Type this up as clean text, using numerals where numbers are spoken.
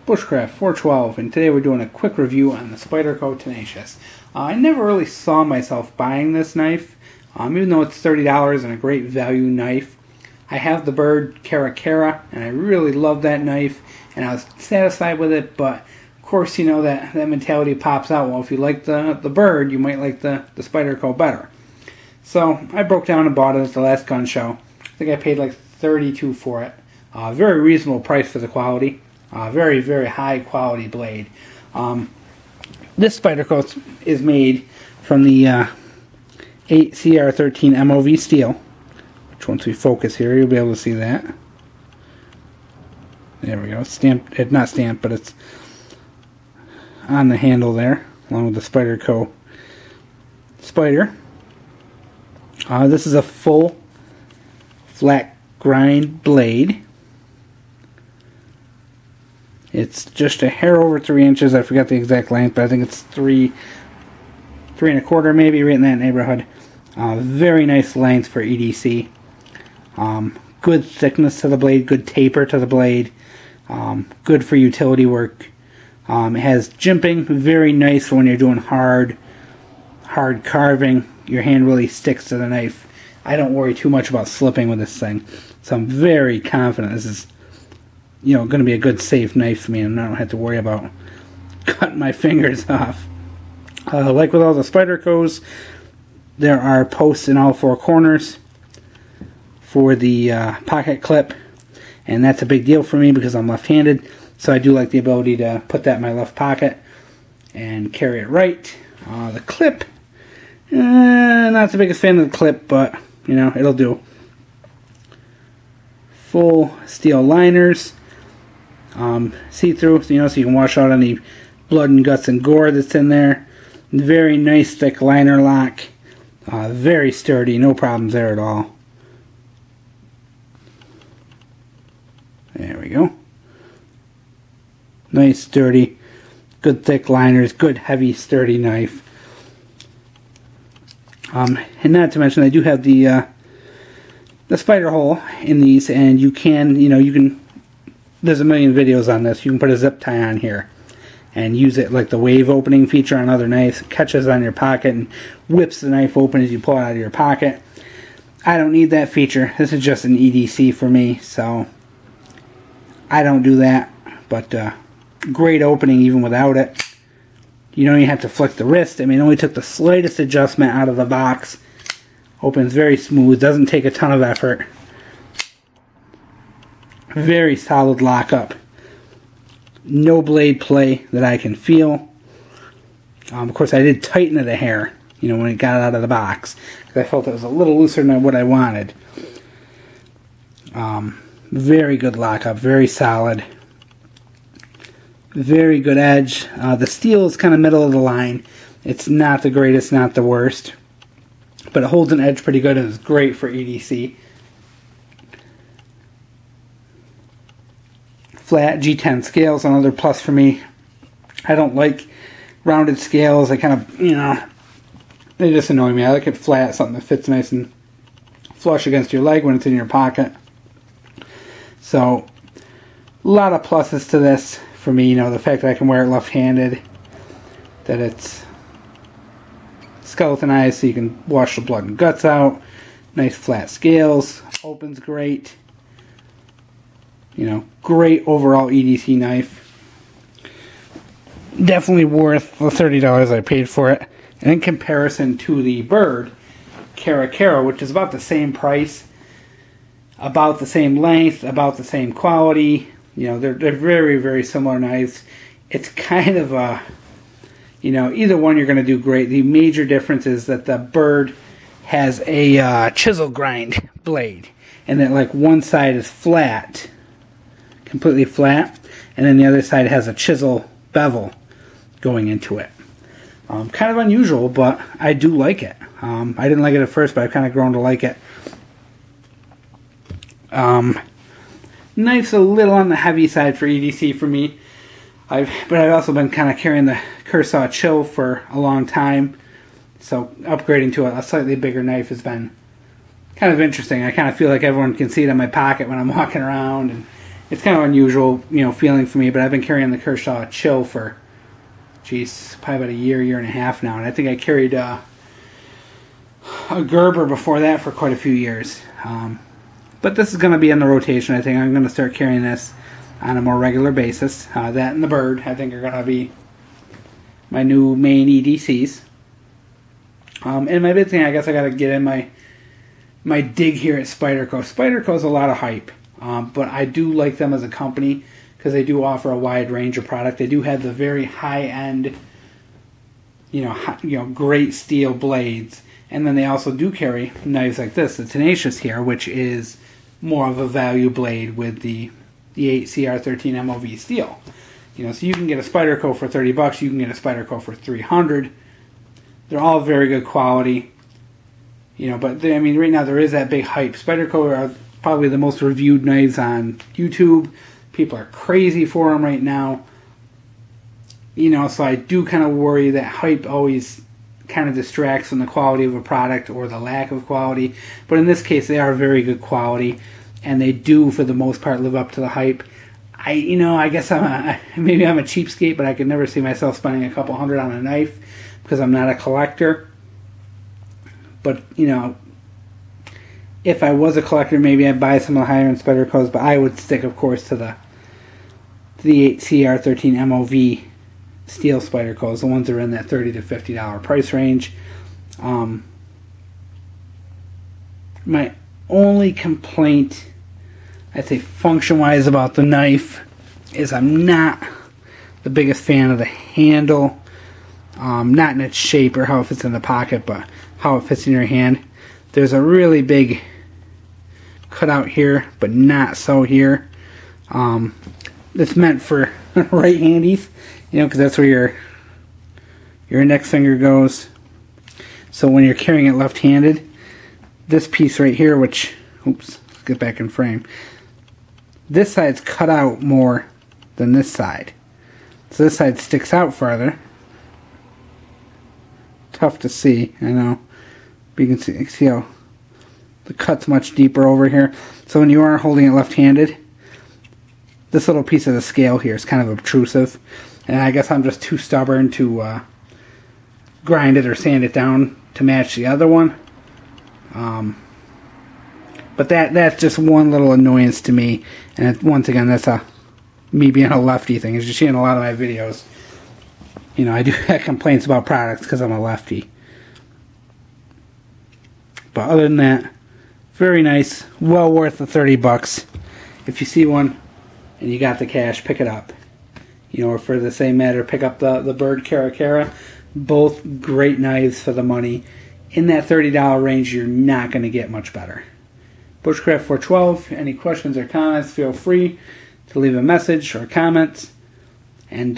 Bushcraft 412, and today we're doing a quick review on the Spyderco Tenacious. I never really saw myself buying this knife, even though it's $30 and a great value knife. I have the Byrd Cara Cara, and I really love that knife, and I was satisfied with it, but of course, you know, that mentality pops out. Well, if you like the Byrd, you might like the Spyderco better. So I broke down and bought it at the last gun show. I think I paid like $32 for it. Very reasonable price for the quality. Very, very high quality blade. This Spyderco is made from the 8CR13 MOV steel, which once we focus here, you'll be able to see that. There we go. Stamped, it's not stamped, but it's on the handle there, along with the Spyderco Spyder. This is a full flat grind blade. It's just a hair over 3 inches. I forgot the exact length, but I think it's 3.25 maybe, right in that neighborhood. Very nice length for EDC. Good thickness to the blade, good taper to the blade. Good for utility work. It has jimping, very nice for when you're doing hard carving. Your hand really sticks to the knife. I don't worry too much about slipping with this thing, so I'm very confident this is, you know, going to be a good safe knife for me, and I don't have to worry about cutting my fingers off. Like with all the Spydercos, there are posts in all 4 corners for the pocket clip, and that's a big deal for me because I'm left-handed, so I do like the ability to put that in my left pocket and carry it right. The clip, not the biggest fan of the clip, but you know, it'll do. Full steel liners. See-through, so you can wash out any blood and guts and gore that's in there. Very nice thick liner lock. Very sturdy, no problems there at all. There we go. Nice, sturdy, good thick liners, good heavy sturdy knife. And not to mention, I do have the spider hole in these, and you can, there's a million videos on this. You can put a zip tie on here and use it like the wave opening feature on other knives. It catches on your pocket and whips the knife open as you pull it out of your pocket. I don't need that feature. This is just an EDC for me, so I don't do that. But great opening even without it. You don't even have to flick the wrist. I mean, it only took the slightest adjustment out of the box. Opens very smooth. Doesn't take a ton of effort. Very solid lockup. No blade play that I can feel. Of course, I did tighten it a hair, when it got out of the box, because I felt it was a little looser than what I wanted. Very good lockup, very solid. Very good edge. The steel is kind of middle of the line. It's not the greatest, not the worst, but it holds an edge pretty good and is great for EDC. Flat G10 scales, another plus for me. I don't like rounded scales. I kind of, they just annoy me. I like it flat, something that fits nice and flush against your leg when it's in your pocket. So, a lot of pluses to this for me. The fact that I can wear it left-handed, that it's skeletonized so you can wash the blood and guts out. Nice flat scales, opens great. Great overall EDC knife. Definitely worth the $30 I paid for it. And in comparison to the Byrd Cara Cara, which is about the same price, about the same length, about the same quality, they're very, very similar knives. It's kind of a, either one you're going to do great. The major difference is that the Byrd has a chisel grind blade, and that like one side is flat, completely flat, and then the other side has a chisel bevel going into it. Kind of unusual, but I do like it. I didn't like it at first, but I've kind of grown to like it. Knife's a little on the heavy side for EDC for me. But I've also been kind of carrying the Cursaw Chill for a long time, so upgrading to a slightly bigger knife has been kind of interesting. I kind of feel like everyone can see it in my pocket when I'm walking around, and it's kind of unusual, you know, feeling for me, but I've been carrying the Kershaw Chill for, geez, probably about a year and a half now, and I think I carried a Gerber before that for quite a few years. But this is going to be in the rotation. I think I'm going to start carrying this on a more regular basis. That and the Byrd, I think, are going to be my new main EDCs. And my big thing, I guess I got to get in my dig here at Spyderco. Spyderco's a lot of hype, but I do like them as a company because they do offer a wide range of product. They do have the very high-end, you know, great steel blades, and then they also do carry knives like this, the Tenacious here, which is more of a value blade with the 8 CR13 MOV steel. You know, so you can get a Spyderco for $30. You can get a Spyderco for $300. They're all very good quality. You know, but I mean, right now there is that big hype. Spyderco are probably the most reviewed knives on YouTube. People are crazy for them right now. You know, so I do kind of worry that hype always kind of distracts from the quality of a product or the lack of quality. But in this case, they are very good quality, and they do, for the most part, live up to the hype. I guess maybe I'm a cheapskate, but I could never see myself spending a couple $100 on a knife because I'm not a collector. But, you know, if I was a collector, maybe I'd buy some of the higher-end Spydercos, but I would stick, of course, to the 8 CR13 MOV steel Spydercos, the ones that are in that $30 to $50 price range. My only complaint, I'd say function-wise, about the knife is I'm not the biggest fan of the handle. Not in its shape or how it fits in the pocket, but how it fits in your hand. There's a really big cutout here, but not so here. It's meant for right-handies, you know, because that's where your index finger goes. So when you're carrying it left-handed, this piece right here, which, oops, let's get back in frame. This side's cut out more than this side. So this side sticks out farther. Tough to see, I know. But you can see how the cut's much deeper over here. So when you are holding it left-handed, this little piece of the scale here is kind of obtrusive. And I guess I'm just too stubborn to grind it or sand it down to match the other one. But that's just one little annoyance to me. And once again, that's me being a lefty thing. As you see in a lot of my videos, you know, I do have complaints about products because I'm a lefty. But other than that, very nice. Well worth the $30. If you see one and you got the cash, pick it up. You know, or for the same matter, pick up the Byrd Cara Cara. Both great knives for the money. In that $30 range, you're not going to get much better. Bushcraft 412, any questions or comments, feel free to leave a message or comments. And